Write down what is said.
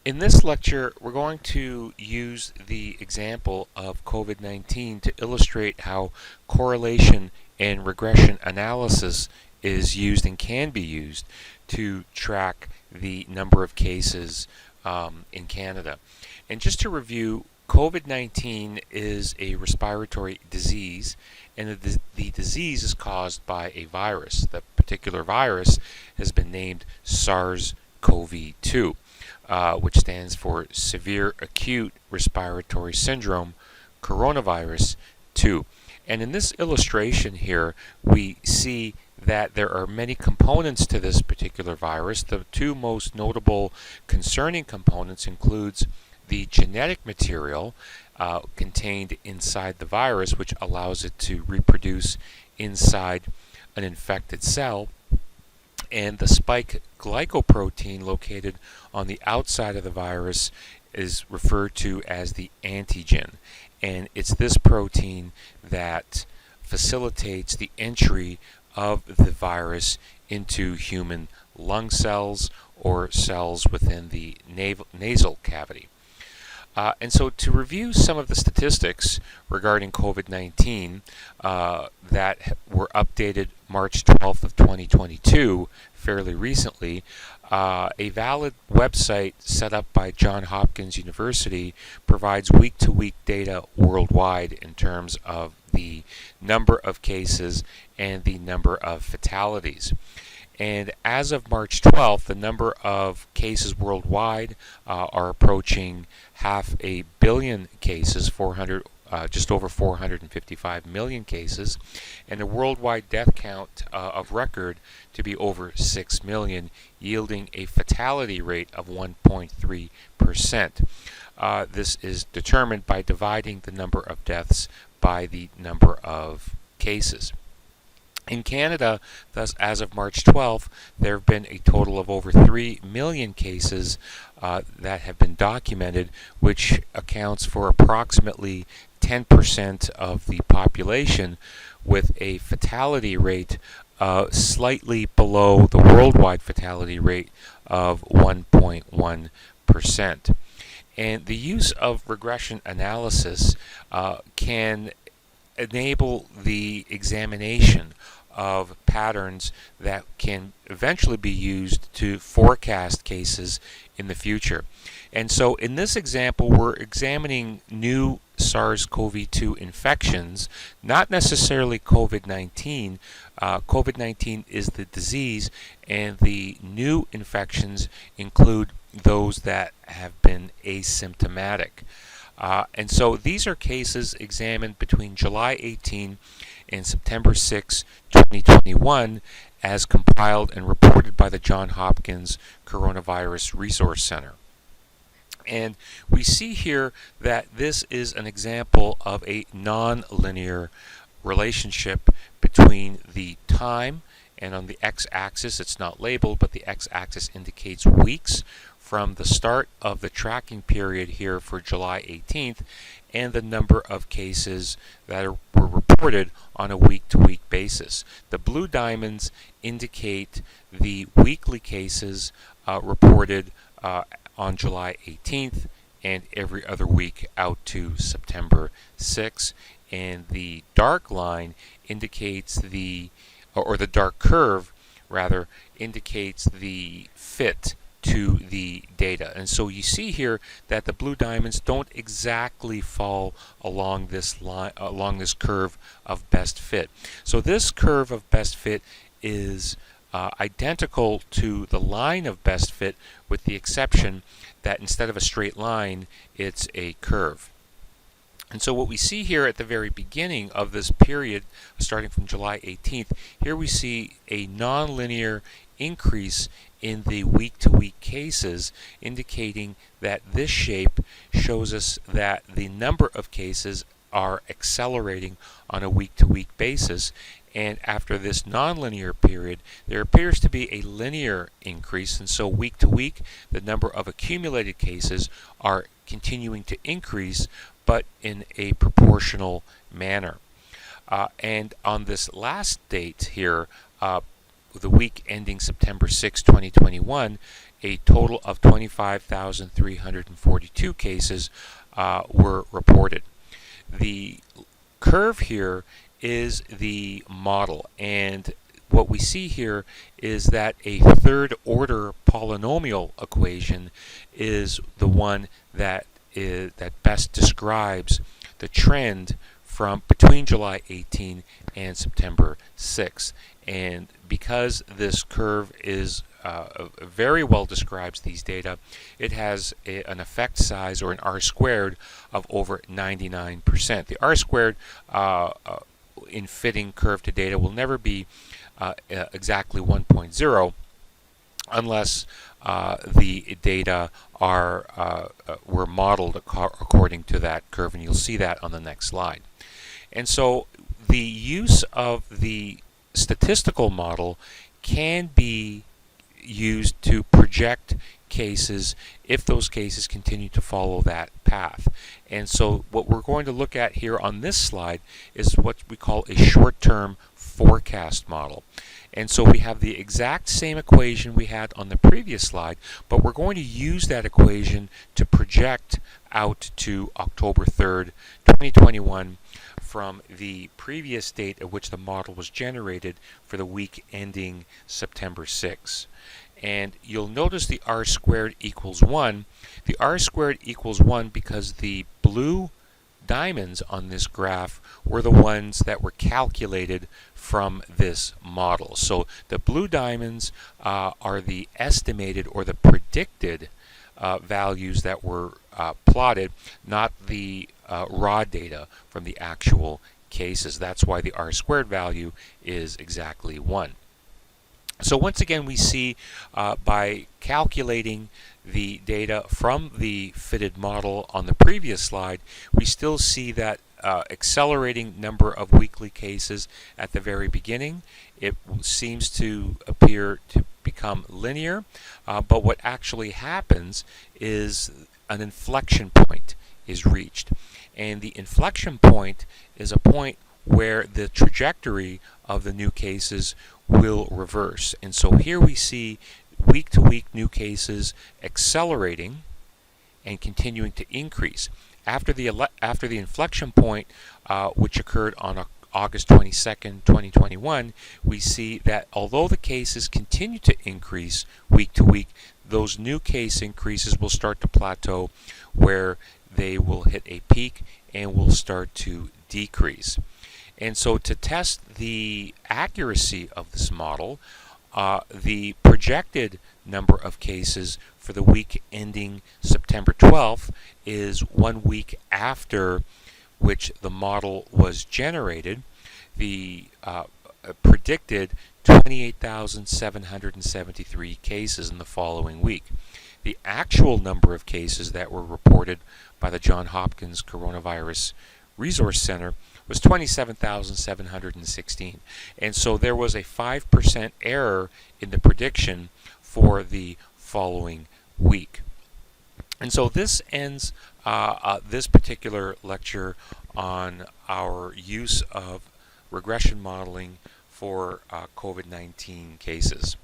In this lecture, we're going to use the example of COVID-19 to illustrate how correlation and regression analysis is used and can be used to track the number of cases in Canada. And just to review, COVID-19 is a respiratory disease, and the disease is caused by a virus. The particular virus has been named SARS-CoV-2. Which stands for Severe Acute Respiratory Syndrome Coronavirus 2. And in this illustration here, we see that there are many components to this particular virus. The two most notable concerning components includes the genetic material contained inside the virus, which allows it to reproduce inside an infected cell, and the spike glycoprotein located on the outside of the virus is referred to as the antigen. And it's this protein that facilitates the entry of the virus into human lung cells or cells within the nasal cavity. And so to review some of the statistics regarding COVID-19 that were updated March 12th of 2022, fairly recently, a valid website set up by Johns Hopkins University provides week-to-week data worldwide in terms of the number of cases and the number of fatalities. And as of March 12th, the number of cases worldwide are approaching 500 million cases, just over 455 million cases, and a worldwide death count of record to be over 6 million, yielding a fatality rate of 1.3%. This is determined by dividing the number of deaths by the number of cases. In Canada, thus, as of March 12th, there have been a total of over 3 million cases that have been documented, which accounts for approximately 10% of the population, with a fatality rate slightly below the worldwide fatality rate of 1.1%. And the use of regression analysis can enable the examination of patterns that can eventually be used to forecast cases in the future. And so in this example, we're examining new SARS-CoV-2 infections, not necessarily COVID-19. COVID-19 is the disease, and the new infections include those that have been asymptomatic. And so these are cases examined between July 18 and September 6, 2021, as compiled and reported by the Johns Hopkins Coronavirus Resource Center. And we see here that this is an example of a non-linear relationship between the time, and on the x-axis it's not labeled, but the x-axis indicates weeks from the start of the tracking period here for July 18th, and the number of cases that were reported on a week-to-week basis. The blue diamonds indicate the weekly cases reported on July 18th and every other week out to September 6th, and the dark line indicates the dark curve rather indicates the fit to the data. And so you see here that the blue diamonds don't exactly fall along this line, along this curve of best fit. So this curve of best fit is identical to the line of best fit, with the exception that instead of a straight line, it's a curve. And so what we see here at the very beginning of this period, starting from July 18th, here we see a nonlinear increase in the week-to-week cases, indicating that this shape shows us that the number of cases are accelerating on a week-to-week basis. And after this nonlinear period, there appears to be a linear increase, and so week to week, the number of accumulated cases are continuing to increase, but in a proportional manner. And on this last date here, the week ending September 6, 2021, a total of 25,342 cases were reported. The curve here is the model, and what we see here is that a third order polynomial equation is the one that best describes the trend from between July 18 and September 6. And because this curve is very well describes these data, it has an effect size, or an R squared, of over 99%. The R squared in fitting curve to data will never be exactly 1.0 unless the data were modeled according to that curve, and you'll see that on the next slide. And so the use of the statistical model can be used to project cases if those cases continue to follow that path. And so what we're going to look at here on this slide is what we call a short-term forecast model. And so we have the exact same equation we had on the previous slide, but we're going to use that equation to project out to October 3rd, 2021 from the previous date at which the model was generated for the week ending September 6. And you'll notice the R squared equals 1. The R squared equals 1 because the blue diamonds on this graph were the ones that were calculated from this model. So the blue diamonds are the estimated or the predicted values that were plotted, not the raw data from the actual cases. That's why the R squared value is exactly 1. So once again, we see by calculating the data from the fitted model on the previous slide, we still see that accelerating number of weekly cases at the very beginning. It seems to appear to become linear, but what actually happens is an inflection point is reached. And the inflection point is a point where the trajectory of the new cases will reverse. And so here we see week-to-week new cases accelerating and continuing to increase. After the inflection point, which occurred on August 22nd, 2021, we see that although the cases continue to increase week to week, those new case increases will start to plateau, where they will hit a peak and will start to decrease. And so to test the accuracy of this model, the projected number of cases for the week ending September 12th is 1 week after which the model was generated. The predicted 28,773 cases in the following week. The actual number of cases that were reported by the Johns Hopkins Coronavirus Resource Center was 27,716. And so there was a 5% error in the prediction for the following week. And so this ends this particular lecture on our use of regression modeling for COVID-19 cases.